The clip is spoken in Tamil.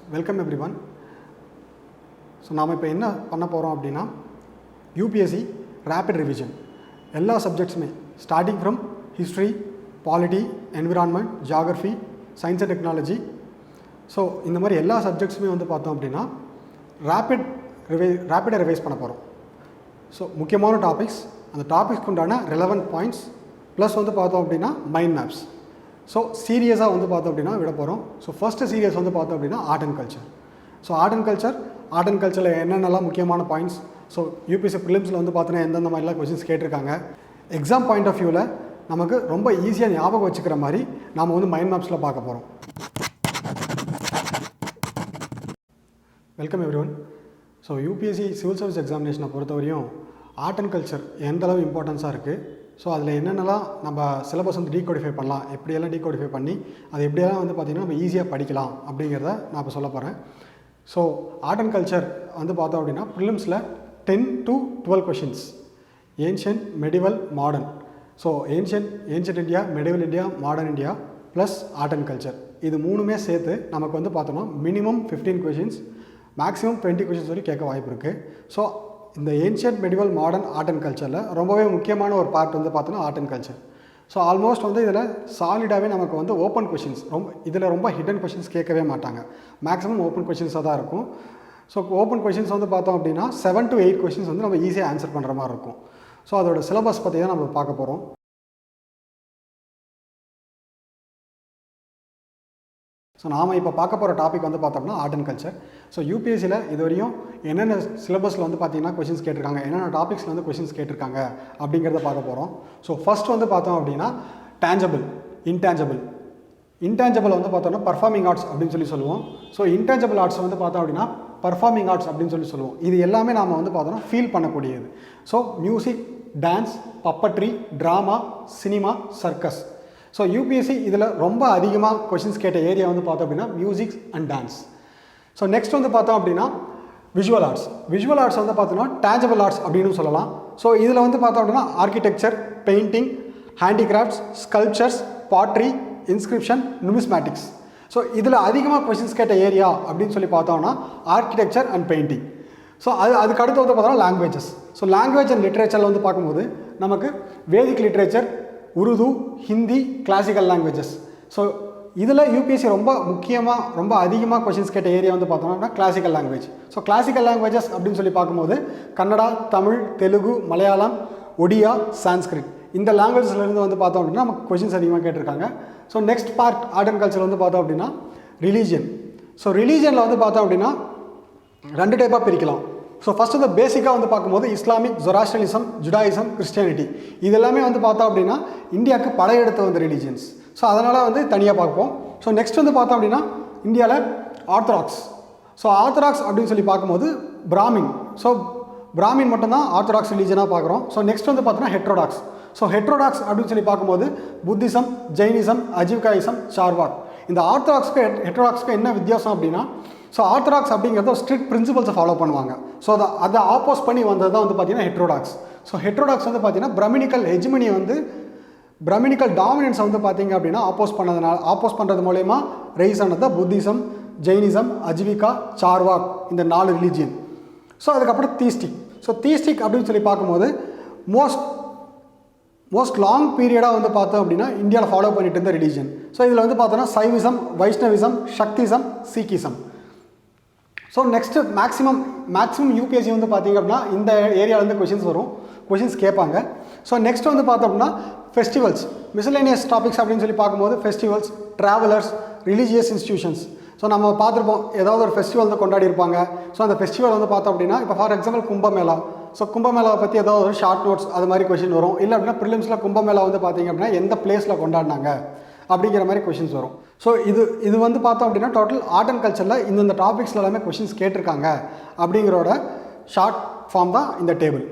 Welcome everyone. So நாம இப்போ என்ன பண்ண போறோம் அப்படினா UPSC rapid revision எல்லா சப்ஜெக்ட்ஸுமே starting from history, polity, environment, geography, science and technology. So இந்த மாதிரி எல்லா சப்ஜெக்ட்ஸுமே வந்து பார்த்தோம் அப்படினா rapid ரிவைஸ் பண்ண போறோம். So முக்கியமான டாபிக்ஸ், அந்த டாபிக்ஸ்க்கு உண்டான relevant points plus வந்து பார்த்தோம் அப்படினா mind maps. ஸோ சீரியஸாக வந்து பார்த்தோம் அப்படின்னா விட போகிறோம். ஸோ ஃபஸ்ட்டு சீரியஸ் வந்து பார்த்தோம் அப்படின்னா art and culture. So art and கல்ச்சரில் என்னென்னலாம் முக்கியமான பாயிண்ட்ஸ், ஸோ யூபிஎஸ்சி ப்ரிலிம்ஸில் வந்து பார்த்தோன்னா எந்தெந்த மாதிரிலாம் கொஸ்டின்ஸ் கேட்டிருக்காங்க, எக்ஸாம் பாயிண்ட் ஆஃப் வியூவில் நமக்கு ரொம்ப ஈஸியாக ஞாபகம் வச்சுக்கிற மாதிரி நாம் வந்து மைண்ட் மேப்ஸில் பார்க்க போகிறோம். Welcome everyone. So UPSC civil service எக்ஸாமினேஷனை பொறுத்தவரையும் ஆர்ட் அண்ட் கல்ச்சர் எந்தளவு இம்பார்ட்டன்ஸாக இருக்குது, ஸோ அதில் என்னென்னலாம் நம்ம சிலபஸ் வந்து டீகோடிஃபை பண்ணலாம், எப்படியெல்லாம் டீகோடிஃபை பண்ணி அதை எப்படியெல்லாம் வந்து பார்த்திங்கன்னா நம்ம ஈஸியாக படிக்கலாம் அப்படிங்கிறத நான் இப்போ சொல்ல போகிறேன். ஸோ ஆர்ட் அண்ட் கல்ச்சர் வந்து பார்த்தோம் அப்படின்னா ப்ரிலிம்ஸில் 10 to 12 questions, ancient, medieval, modern. So ancient India, medieval India, modern India plus art and culture, இது மூணுமே சேர்த்து நமக்கு வந்து பார்த்தோம்னா மினிமம் 15 கொஷின்ஸ், மேக்ஸிமம் 20 கொஷின்ஸ் வரைக்கும் கேட்க வாய்ப்பு இருக்குது. ஸோ இந்த ancient, medieval, modern, art and கல்ச்சரில் ரொம்பவே முக்கியமான ஒரு பார்ட் வந்து பார்த்தோன்னா art and culture. So almost வந்து இதில் சாலிடாகவே நமக்கு வந்து ஓப்பன் கொஷின்ஸ், இதில் ரொம்ப ஹிடன் கொஷின்ஸ் கேட்கவே மாட்டாங்க, மேக்ஸிமம் ஓப்பன் கொஷின்ஸாக தான் இருக்கும். ஸோ ஓப்பன் கொஷின்ஸ் வந்து பார்த்தோம் அப்படின்னா 7 to 8 கொஷின்ஸ் வந்து நம்ம ஈஸியாக ஆன்சர் பண்ணுற மாதிரி இருக்கும். ஸோ அதோட சிலபஸ் பற்றி தான் நம்ம பார்க்க போகிறோம். ஸோ நாம் இப்போ பார்க்க போகிற டாபிக் வந்து பார்த்தோம்னா ஆர்ட் அண்ட் கல்ச்சர். ஸோ யூபிஎஸ்சியில் இது வரையும் என்னென்ன சிலபஸில் வந்து பார்த்திங்கன்னா கொஷின்ஸ் கேட்டிருக்காங்க, என்னென்ன டாபிக்ஸில் வந்து கொஷின்ஸ் கேட்டிருக்காங்க அப்படிங்கிறத பார்க்க போகிறோம். ஸோ ஃபஸ்ட் வந்து பார்த்தோம் அப்படின்னா டேஞ்சபிள், இன்டேஞ்சபிள் வந்து பார்த்தோம்னா பர்ஃபார்மிங் ஆர்ட்ஸ் அப்படின்னு சொல்லுவோம். ஸோ இன்டேஞ்சபிள் ஆர்ட்ஸ் வந்து பார்த்தோம் அப்படின்னா பர்ஃபார்மிங் ஆர்ட்ஸ் அப்படின்னு சொல்லுவோம். இது எல்லாமே நாம் வந்து பார்த்தோம்னா ஃபீல் பண்ணக்கூடியது. So music, dance, puppetry, drama, cinema, circus. So UPSC இதில் ரொம்ப அதிகமாக கொஷின்ஸ் கேட்ட ஏரியா வந்து பார்த்தோம் அப்படின்னா music and dance. So next வந்து பார்த்தோம் அப்படின்னா விஷுவல் ஆர்ட்ஸ் வந்து பார்த்தோம்னா டேஞ்சபிள் ஆர்ட்ஸ் அப்படின்னு சொல்லலாம். ஸோ இதில் வந்து பார்த்தோம் அப்படின்னா architecture, painting, handicrafts, sculptures, poetry, inscription, numismatics. So இதில் அதிகமாக கொஷின்ஸ் கேட்ட ஏரியா அப்படின்னு சொல்லி பார்த்தோம்னா ஆர்கிடெக்சர் அண்ட் பெயிண்டிங். ஸோ அதுக்கு அடுத்து வந்து பார்த்தோம்னா லாங்குவேஜஸ். ஸோ லாங்குவேஜ் அண்ட் லிட்ரேச்சரில் வந்து பார்க்கும்போது நமக்கு Vedic literature, Urdu, Hindi, classical languages. So இதில் யூபிஎஸ்சி ரொம்ப அதிகமாக கொஷின்ஸ் கேட்ட ஏரியா வந்து பார்த்தோம்னா classical language. So classical languages அப்படின்னு சொல்லி பார்க்கும்போது கன்னடா, தமிழ், தெலுங்கு, மலையாளம், ஒடியா, சான்ஸ்கிரிட், இந்த லாங்குவேஜஸ்லேருந்து வந்து பார்த்தோம் அப்படின்னா நமக்கு கொஷின்ஸ் அதிகமாக கேட்டிருக்காங்க. So next part art and culture வந்து பார்த்தோம் அப்படின்னா ரிலீஜியன். ஸோ ரிலீஜியனில் வந்து பார்த்தோம் அப்படின்னா 2 டைப்பாக பிரிக்கலாம். ஸோ ஃபஸ்ட்டு வந்து பேசிக்காக வந்து பார்க்கும்போது இஸ்லாமிக், ஜொராஸ்ட்ரியனிசம், ஜுடாயிசம், கிறிஸ்டியானிட்டி, இது எல்லாமே வந்து பார்த்தோம் அப்படின்னா இந்தியாவுக்கு படையெடுத்த வந்து ரிலீஜியன்ஸ். ஸோ அதனால் வந்து தனியாக பார்ப்போம். ஸோ நெக்ஸ்ட் வந்து பார்த்தோம் அப்படின்னா இந்தியாவில் ஆர்த்தடாக்ஸ். ஸோ ஆர்த்தடாக்ஸ் அப்படின்னு சொல்லி பார்க்கும்போது பிராமின். ஸோ பிராமின் மட்டும்தான் ஆர்த்தடாக்ஸ் ரிலீஜனாக பார்க்குறோம். ஸோ நெக்ஸ்ட் வந்து பார்த்தோன்னா ஹெட்ரோடாக்ஸ். ஸோ ஹெட்ரோடாக்ஸ் அப்படின்னு சொல்லி பார்க்கும்போது புத்திசம், ஜெயினிசம், அஜீவிகாயிசம், சார்வாக். இந்த ஆர்த்தடாக்ஸ்க்கு ஹெட்ரோடாக்ஸ்க்கு என்ன வித்தியாசம் அப்படின்னா, ஸோ ஆர்த்தடாக்ஸ் அப்படிங்கிறத ஸ்ட்ரிக்ட் பிரின்சிபல்ஸை ஃபாலோ பண்ணுவாங்க. ஸோ அதை ஆப்போஸ் பண்ணி வந்தது தான் வந்து பார்த்தீங்கன்னா ஹெட்ரோடாக்ஸ். ஸோ ஹெட்ரோடாக்ஸ் வந்து பார்த்தீங்கன்னா பிரமினிக்கல் ஹெஜ்மனி வந்து பிரமினிக்கல் டாமினன்ஸை வந்து பார்த்தீங்க அப்படின்னா ஆப்போஸ் பண்ணுறது மூலயமா ரைஸ் ஆனது தான் புத்திசம், ஜெயினிசம், அஜீவிகா, சார்வாக், இந்த 4 ரிலீஜியன். ஸோ அதுக்கப்புறம் தீஸ்டிக். ஸோ தீஸ்டிக் அப்படின்னு சொல்லி பார்க்கும்போது மோஸ்ட் லாங் பீரியடாக வந்து பார்த்தோம் அப்படின்னா இந்தியாவில் ஃபாலோ பண்ணிட்டு இருந்த ரிலீஜியன். ஸோ இதில் வந்து பார்த்தோன்னா Shaivism, Vaishnavism, Shaktism, Sikhism. So next maximum UPSC வந்து பார்த்திங்க அப்படின்னா இந்த ஏரியாவிலேருந்து கொஷின்ஸ் கேட்பாங்க. ஸோ நெக்ஸ்ட் வந்து பார்த்தோம் அப்படின்னா ஃபெஸ்டிவல்ஸ், மிஸ்லேனியஸ் டாபிக்ஸ் அப்படின்னு சொல்லி பார்க்கும்போது festivals, travellers, religious institutions. So நம்ம பார்த்துருப்போம், ஏதாவது ஒரு ஃபெஸ்டிவல் வந்து கொண்டாடி இருப்பாங்க. ஸோ அந்த ஃபெஸ்டிவல் வந்து பார்த்தோம் அப்படின்னா இப்போ ஃபார் எக்ஸாம்பிள் கும்பமேளா. ஸோ கும்பமேளாவை பற்றி ஏதாவது ஒரு ஷார்ட் நோட்ஸ் அது மாதிரி கொஷின் வரும். இல்லை அப்படின்னா ப்ரிலிம்ஸில் கும்பமேளா வந்து பார்த்திங்க அப்படின்னா எந்த பிளேஸில் கொண்டாடினாங்க அப்படிங்கிற மாதிரி கொஷின்ஸ் வரும். ஸோ இது வந்து பார்த்தோம் அப்படின்னா டோட்டல் ஆர்ட் அண்ட் கல்ச்சரில் இந்த டாபிக்ஸில் எல்லாமே கொஷின்ஸ் கேட்டிருக்காங்க அப்படிங்கிறோட ஷார்ட் ஃபார்ம் தான் இந்த டேபிள்.